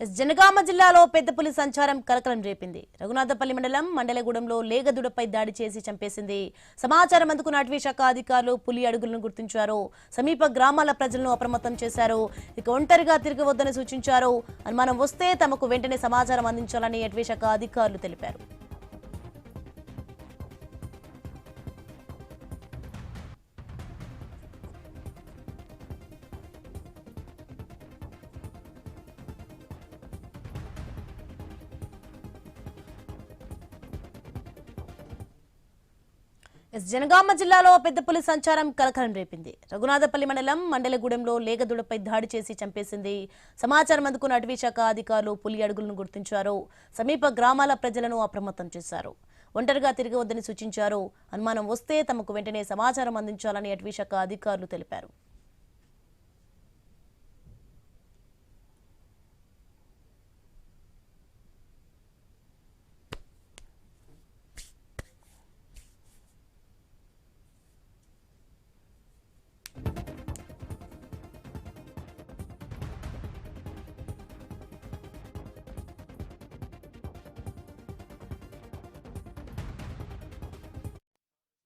జనగామ జిల్లాలో పెద్ద పులి సంచారం కలకలం రేపింది. రఘునాథపల్లి మండలం మండలగూడెంలో లేగదుడపై దాడి చేసి చంపేసింది. సమాచారం అందుకున్న అటవీ శాఖ అధికారులు పులి అడుగులను గుర్తించారు. సమీప గ్రామాల ప్రజలను అప్రమత్తం చేశారు. ఇక ఒంటరిగా తిరగవద్దని సూచించారు. అనుమానం వస్తే తమకు వెంటనే సమాచారం అందించాలని అటవీ శాఖ అధికారులు తెలిపారు. జనగామ జిల్లాలో పెద్ద పులి సంచారం కలకలం రేపింది. రఘునాథపల్లి మండలం మండలగూడెంలో లేగదుడపై దాడి చేసి చంపేసింది. సమాచారం అందుకున్న అటవీ శాఖ అధికారులు పులి అడుగులను గుర్తించారు. సమీప గ్రామాల ప్రజలను అప్రమత్తం చేశారు. ఒంటరిగా తిరగవద్దని సూచించారు. అనుమానం వస్తే తమకు వెంటనే సమాచారం అందించాలని అటవీ శాఖ అధికారులు తెలిపారు.